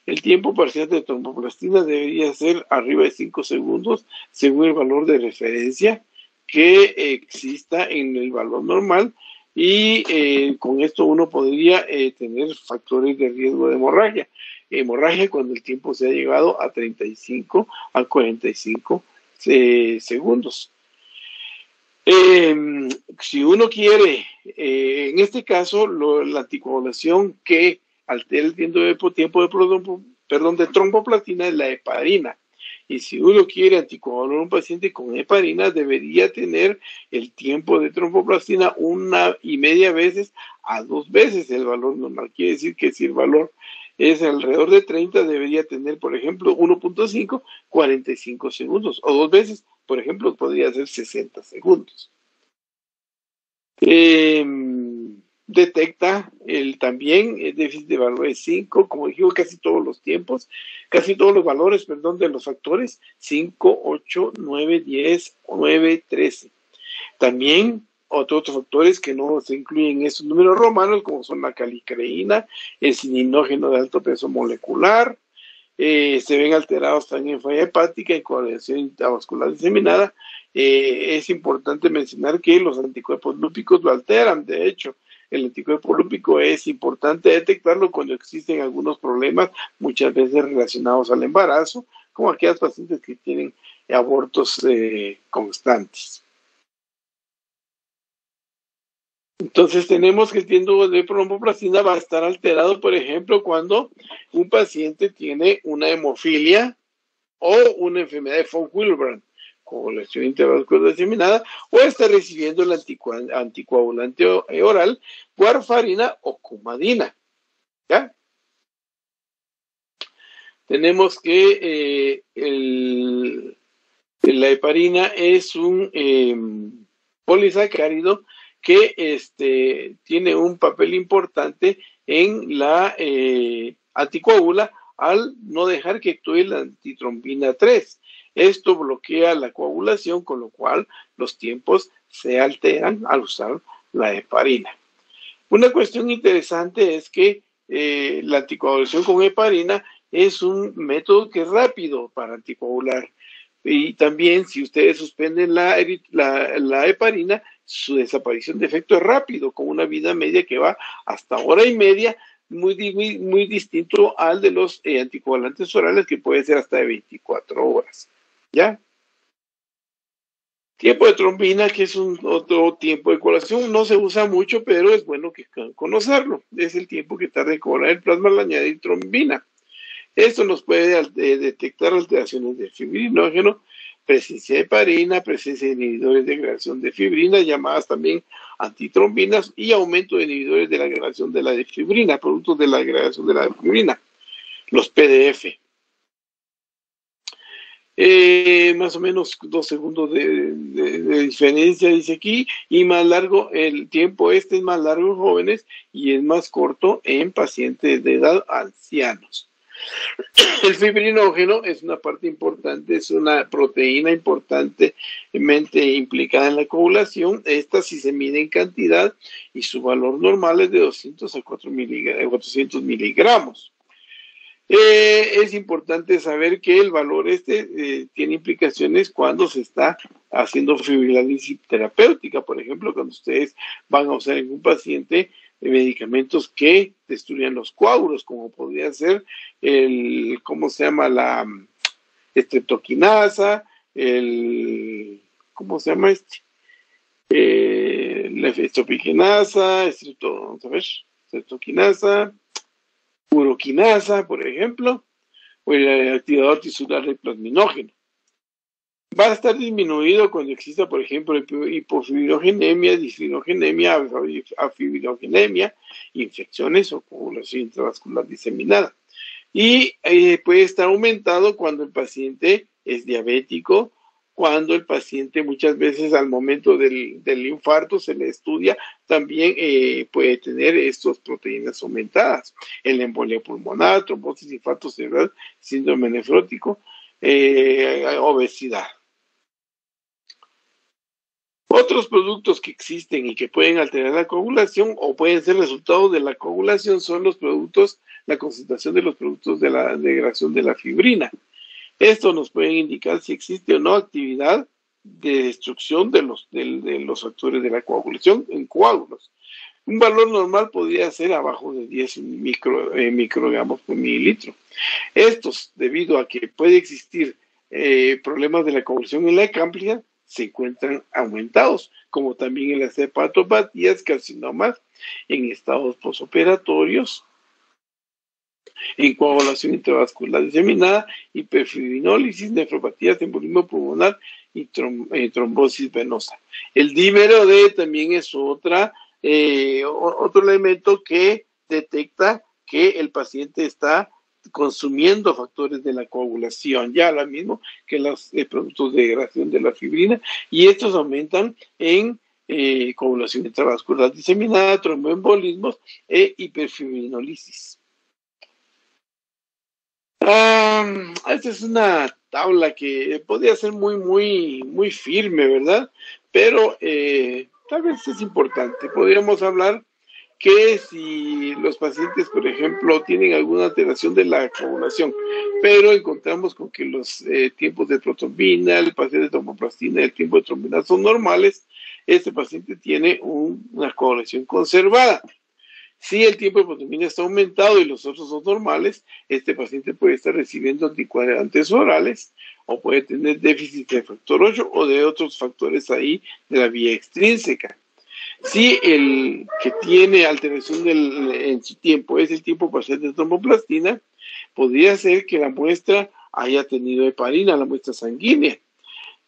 El tiempo parcial de tromboplastina debería ser arriba de 5 segundos según el valor de referencia que exista en el valor normal, y con esto uno podría tener factores de riesgo de hemorragia. Hemorragia cuando el tiempo se ha llegado a 35 a 45 segundos. Si uno quiere, en este caso, la anticoagulación que altera el tiempo de tromboplastina es la heparina. Y si uno quiere anticoagular a un paciente con heparina, debería tener el tiempo de tromboplastina 1.5 veces a 2 veces el valor normal. Quiere decir que si el valor es alrededor de 30, debería tener, por ejemplo, 1.5, 45 segundos, o 2 veces, por ejemplo, podría ser 60 segundos. Detecta también el déficit de valor de 5, como dijimos, casi todos los valores, de los factores 5, 8, 9, 10, 9, 13. También otros factores que no se incluyen en estos números romanos, como son la calicreína, el cininógeno de alto peso molecular, se ven alterados también en falla hepática y coagulación intravascular diseminada. Es importante mencionar que los anticuerpos lúpicos lo alteran. De hecho, el anticuerpo lúpico es importante detectarlo cuando existen algunos problemas, muchas veces relacionados al embarazo, como aquellas pacientes que tienen abortos constantes. Entonces tenemos que el tiempo de tromboplastina va a estar alterado, por ejemplo, cuando un paciente tiene una hemofilia o una enfermedad de von Willebrand, coagulación intravascular diseminada, o está recibiendo el anticoagulante oral, warfarina o cumadina. ¿Ya? Tenemos que la heparina es un polisacárido que tiene un papel importante en la anticoagula al no dejar que actúe la antitrombina 3. Esto bloquea la coagulación, con lo cual los tiempos se alteran al usar la heparina. Una cuestión interesante es que la anticoagulación con heparina es un método que es rápido para anticoagular. Y también, si ustedes suspenden la heparina, su desaparición de efecto es rápido, con una vida media que va hasta 1.5 horas, muy distinto al de los anticoagulantes orales, que puede ser hasta de 24 horas. ¿Ya? Tiempo de trombina, que es otro tiempo de coagulación, no se usa mucho, pero es bueno que conocerlo. Es el tiempo que tarda en coagular el plasma al añadir trombina. Esto nos puede detectar alteraciones del fibrinógeno, presencia de heparina, presencia de inhibidores de agregación de fibrina, llamadas también antitrombinas, y aumento de inhibidores de la agregación de la fibrina, productos de la agregación de la fibrina, los PDF. Más o menos 2 segundos de diferencia, dice aquí, y más largo, el tiempo es más largo en jóvenes y es más corto en pacientes de edad ancianos. El fibrinógeno es una parte importante, es una proteína importantemente implicada en la coagulación. Esta sí se mide en cantidad y su valor normal es de 200 a 400 miligramos. Es importante saber que el valor tiene implicaciones cuando se está haciendo fibrinólisis terapéutica. Por ejemplo, cuando ustedes van a usar en un paciente medicamentos que destruyan los coágulos, como podría ser ¿cómo se llama? La estreptoquinasa, ¿cómo se llama la estreptoquinasa, estreptoquinasa, uroquinasa, por ejemplo, o el activador tisular del plasminógeno. Va a estar disminuido cuando exista, por ejemplo, hipofibrogenemia, disfibrogenemia, afibrogenemia, infecciones o coagulación intravascular diseminada. Y puede estar aumentado cuando el paciente es diabético, cuando el paciente muchas veces al momento del infarto se le estudia, también puede tener estas proteínas aumentadas. El embolia pulmonar, trombosis, infarto cerebral, síndrome nefrótico, obesidad. Otros productos que existen y que pueden alterar la coagulación o pueden ser resultado de la coagulación son los productos, la concentración de los productos de la degradación de la fibrina. Esto nos puede indicar si existe o no actividad de destrucción de los factores de la coagulación en coágulos. Un valor normal podría ser abajo de 10 microgramos por mililitro. Estos, debido a que puede existir problemas de la coagulación en la ecámplia, se encuentran aumentados, como también en las hepatopatías, carcinomas, en estados posoperatorios, en coagulación intravascular diseminada, hiperfibrinólisis, nefropatías, embolismo pulmonar y trombosis venosa. El dímero D también es otro elemento que detecta que el paciente está consumiendo factores de la coagulación, ya lo mismo que los productos de degradación de la fibrina, y estos aumentan en coagulación intravascular diseminada, tromboembolismos e hiperfibrinólisis. Esta es una tabla que podría ser muy firme, ¿verdad? Pero tal vez es importante. Podríamos hablar que si los pacientes, por ejemplo, tienen alguna alteración de la coagulación, pero encontramos con que los tiempos de protrombina, el paciente de tromboplastina y el tiempo de trombina son normales, este paciente tiene una coagulación conservada. Si el tiempo de protrombina está aumentado y los otros son normales, este paciente puede estar recibiendo anticoagulantes orales o puede tener déficit de factor 8 o de otros factores ahí de la vía extrínseca. Si el que tiene alteración en su tiempo es el tiempo parcial de tromboplastina, podría ser que la muestra haya tenido heparina, la muestra sanguínea,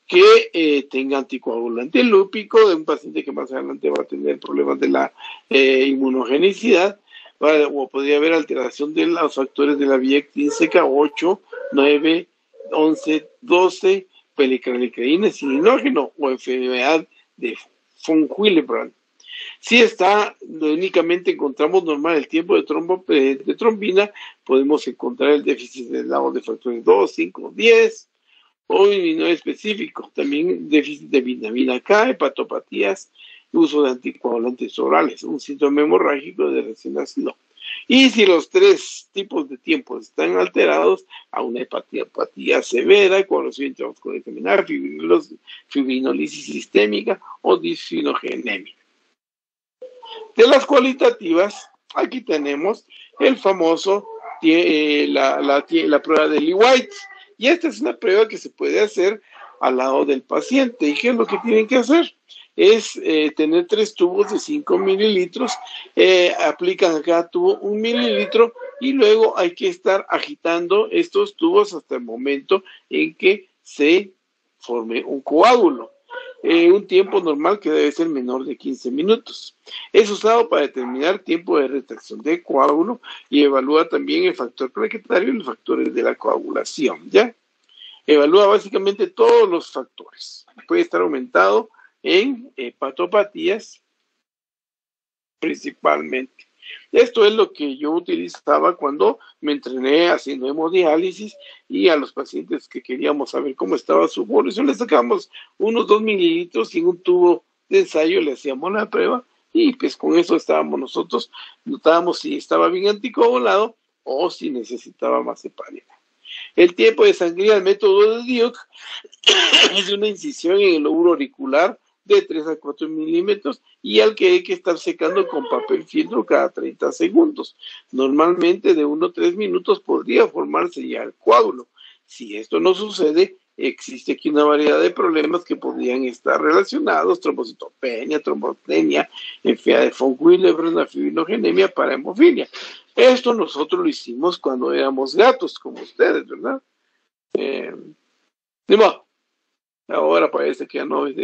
que tenga anticoagulante lúpico de un paciente que más adelante va a tener problemas de la inmunogenicidad, o podría haber alteración de los factores de la vía extrínseca 8, 9, 11, 12, pelicarlicaína, cininógeno o enfermedad de von Willebrand. Si únicamente encontramos normal el tiempo de trombina, podemos encontrar el déficit del lado de factores 2, 5, 10, o no específico, también déficit de vitamina K, hepatopatías, uso de anticoagulantes orales, un síndrome hemorrágico de recién nacido. Y si los tres tipos de tiempo están alterados, a una hepatopatía severa, coagulación intravascular, fibrinólisis sistémica o disfibrogenemia. De las cualitativas, aquí tenemos el famoso, la prueba de Lee-White. Y esta es una prueba que se puede hacer al lado del paciente. ¿Y qué es lo que tienen que hacer? Es tener 3 tubos de 5 mililitros, aplican a cada tubo 1 mililitro y luego hay que estar agitando estos tubos hasta el momento en que se forme un coágulo. Un tiempo normal que debe ser menor de 15 minutos. Es usado para determinar tiempo de retracción del coágulo y evalúa también el factor plaquetario y los factores de la coagulación, ¿ya? Evalúa básicamente todos los factores. Puede estar aumentado en hepatopatías principalmente. Esto es lo que yo utilizaba cuando me entrené haciendo hemodiálisis, y a los pacientes que queríamos saber cómo estaba su evolución, le sacamos unos 2 mililitros y en un tubo de ensayo le hacíamos la prueba, y pues con eso estábamos nosotros, notábamos si estaba bien anticoagulado o si necesitaba más heparina. El tiempo de sangría, el método de Duke, es una incisión en el lóbulo auricular de 3 a 4 milímetros, y al que hay que estar secando con papel fieltro cada 30 segundos. Normalmente de 1 a 3 minutos podría formarse ya el coágulo. Si esto no sucede, existe aquí una variedad de problemas que podrían estar relacionados: trombocitopenia, trombopenia, enfermedad de von Willebrand, fibrinogenemia, para hemofilia. Esto nosotros lo hicimos cuando éramos gatos, como ustedes, ¿verdad? Ahora parece que ya no es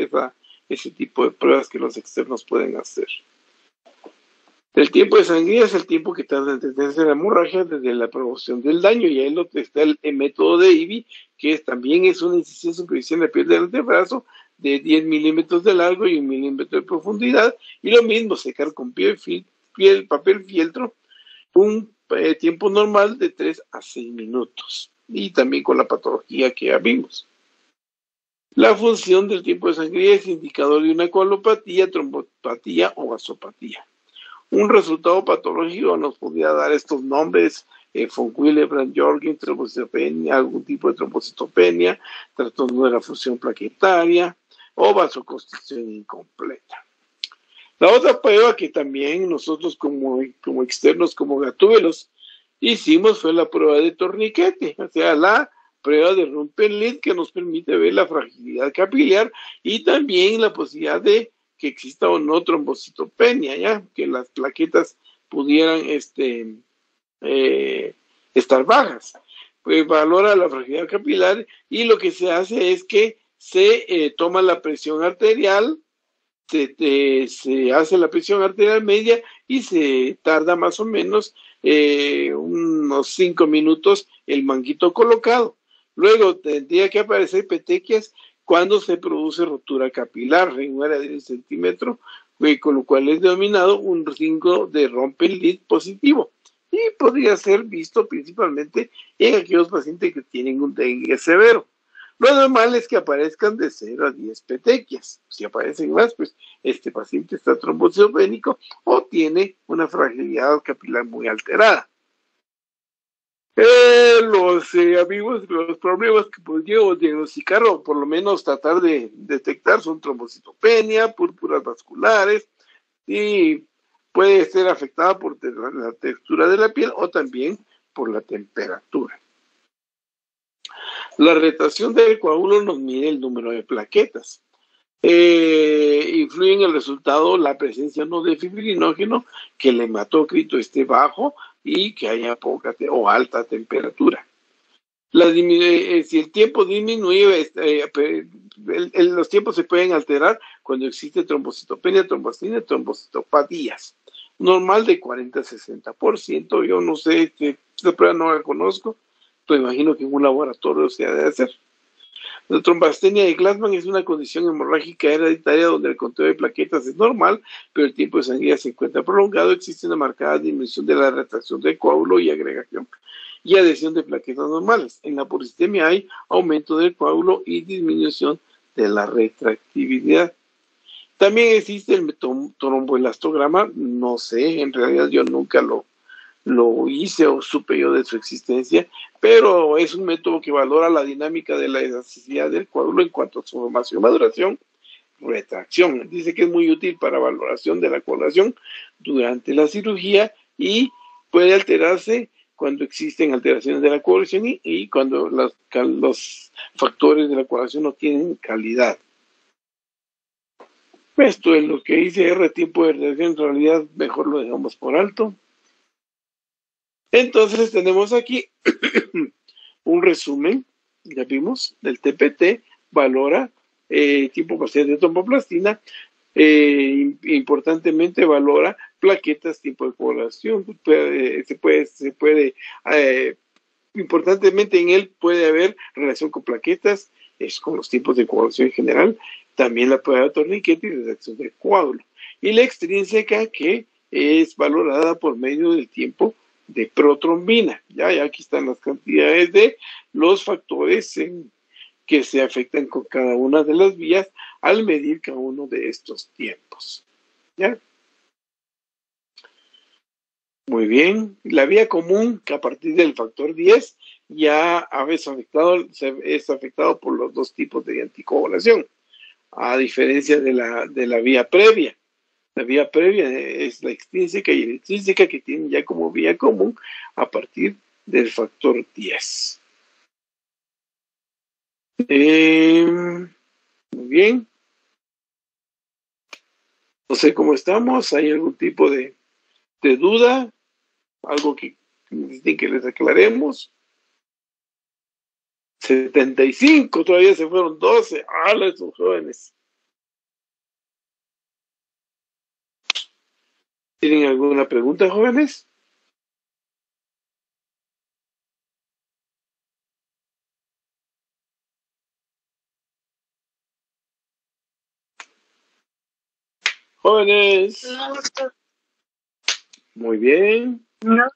ese tipo de pruebas que los externos pueden hacer. El tiempo de sangría es el tiempo que tarda en detenerse la hemorragia desde la promoción del daño, y ahí está el método de Ivy, que también es una incisión superficial en la piel del antebrazo de 10 milímetros de largo y 1 milímetro de profundidad, y lo mismo, secar con papel fieltro, un tiempo normal de 3 a 6 minutos, y también con la patología que ya vimos. La función del tiempo de sangría es indicador de una coagulopatía, trombopatía o vasopatía. Un resultado patológico nos podría dar estos nombres: von Willebrand, Jorgen, trombocitopenia, algún tipo de trombocitopenia, trastorno de la función plaquetaria o vasoconstricción incompleta. La otra prueba que también nosotros como externos, como gatúbelos, hicimos fue la prueba de torniquete, o sea, la prueba de Rumpelin, que nos permite ver la fragilidad capilar y también la posibilidad de que exista o no trombocitopenia, ya que las plaquetas pudieran estar bajas. Pues valora la fragilidad capilar, y lo que se hace es que se toma la presión arterial, se hace la presión arterial media, y se tarda más o menos unos 5 minutos el manguito colocado. Luego tendría que aparecer petequias cuando se produce rotura capilar en un área de 1 centímetro, con lo cual es denominado un signo de Rumpelin positivo, y podría ser visto principalmente en aquellos pacientes que tienen un dengue severo. Lo normal es que aparezcan de 0 a 10 petequias. Si aparecen más, pues este paciente está trombocitopénico o tiene una fragilidad capilar muy alterada. Los problemas que podríamos diagnosticar o por lo menos tratar de detectar son trombocitopenia, púrpuras vasculares, y puede ser afectada por la textura de la piel o también por la temperatura. La retracción del coágulo nos mide el número de plaquetas. Influye en el resultado la presencia no de fibrinógeno, que el hematócrito esté bajo y que haya poca o alta temperatura. Si el tiempo disminuye, los tiempos se pueden alterar cuando existe trombocitopenia, trombocitopenia, trombocitopatías. Normal de 40 a 60%. Yo no sé, esta prueba no la conozco, pero imagino que en un laboratorio se ha de hacer. La trombastenia de Glassman es una condición hemorrágica hereditaria donde el conteo de plaquetas es normal, pero el tiempo de sangría se encuentra prolongado. Existe una marcada disminución de la retracción del coágulo y agregación y adhesión de plaquetas normales. En la polistemia hay aumento del coágulo y disminución de la retractividad. También existe el tromboelastograma. No sé, en realidad yo nunca lo hice o supe yo de su existencia, pero es un método que valora la dinámica de la elasticidad del coágulo en cuanto a su formación, maduración, retracción. Dice que es muy útil para valoración de la coagulación durante la cirugía, y puede alterarse cuando existen alteraciones de la coagulación y cuando los factores de la coagulación no tienen calidad. Esto es lo que dice R, tiempo de retracción. En realidad mejor lo dejamos por alto. Entonces tenemos aquí un resumen, ya vimos, del TPT. Valora tiempo parcial de tromboplastina, importantemente valora plaquetas, tiempo de coagulación, importantemente en él puede haber relación con plaquetas, con los tiempos de coagulación en general, también la prueba de torniquete y retracción del coágulo. Y la extrínseca, que es valorada por medio del tiempo de protrombina. Ya aquí están las cantidades de los factores que se afectan con cada una de las vías al medir cada uno de estos tiempos. ¿Ya? Muy bien. La vía común, que a partir del factor 10 ya es afectado por los dos tipos de anticoagulación, a diferencia de la vía previa. La vía previa es la extrínseca y la intrínseca, que tienen ya como vía común a partir del factor 10. Muy bien. No sé cómo estamos. ¿Hay algún tipo de duda? ¿Algo que necesiten que les aclaremos? 75, todavía se fueron 12. ¡Hala, esos jóvenes! ¿Tienen alguna pregunta, jóvenes? Jóvenes. No, Muy bien. no,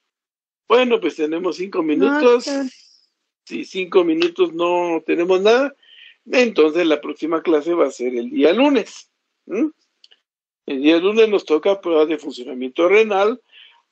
Bueno, pues tenemos 5 minutos. no. Si 5 minutos no tenemos nada, entonces la próxima clase va a ser el día lunes. ¿Mm? El día lunes nos toca pruebas de funcionamiento renal.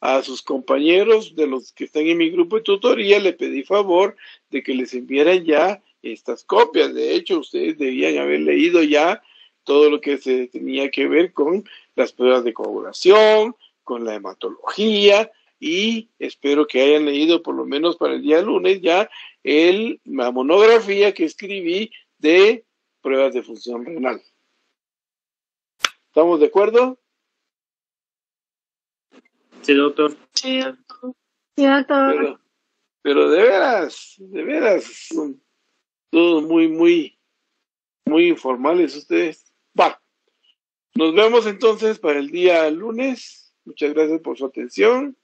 A sus compañeros de los que están en mi grupo de tutoría le pedí favor de que les enviaran ya estas copias. De hecho, ustedes debían haber leído ya todo lo que se tenía que ver con las pruebas de coagulación, con la hematología, y espero que hayan leído por lo menos para el día lunes ya la monografía que escribí de pruebas de función renal. ¿Estamos de acuerdo? Sí, doctor. Sí, doctor. Pero de veras, son todos muy informales ustedes. Va, nos vemos entonces para el día lunes. Muchas gracias por su atención.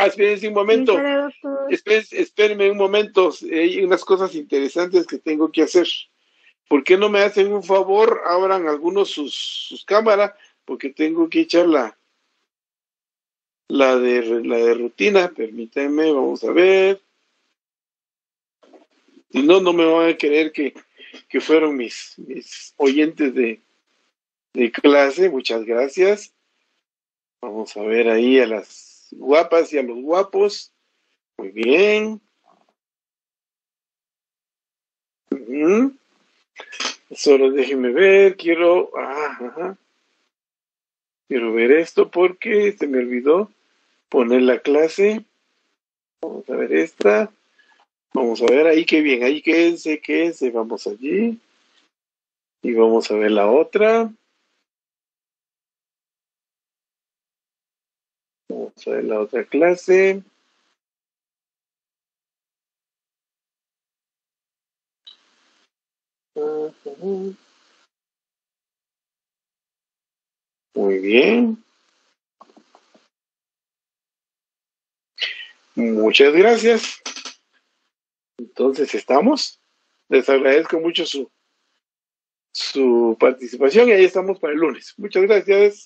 Espérense un momento. Espérenme un momento. Hay unas cosas interesantes que tengo que hacer. ¿Por qué no me hacen un favor? Abran algunos sus cámaras, porque tengo que echar la de rutina. Permítanme, vamos a ver. Si no, no me van a creer que fueron mis oyentes de clase. Muchas gracias. Vamos a ver ahí a las guapas y a los guapos. Muy bien. Solo déjenme ver. Quiero ver esto porque se me olvidó poner la clase. Vamos a ver esta. Vamos a ver ahí, qué bien. Ahí quédense. Vamos allí. Y vamos a ver la otra. Vamos a ver la otra clase. Muy bien. Muchas gracias. Entonces estamos. Les agradezco mucho su participación y ahí estamos para el lunes. Muchas gracias.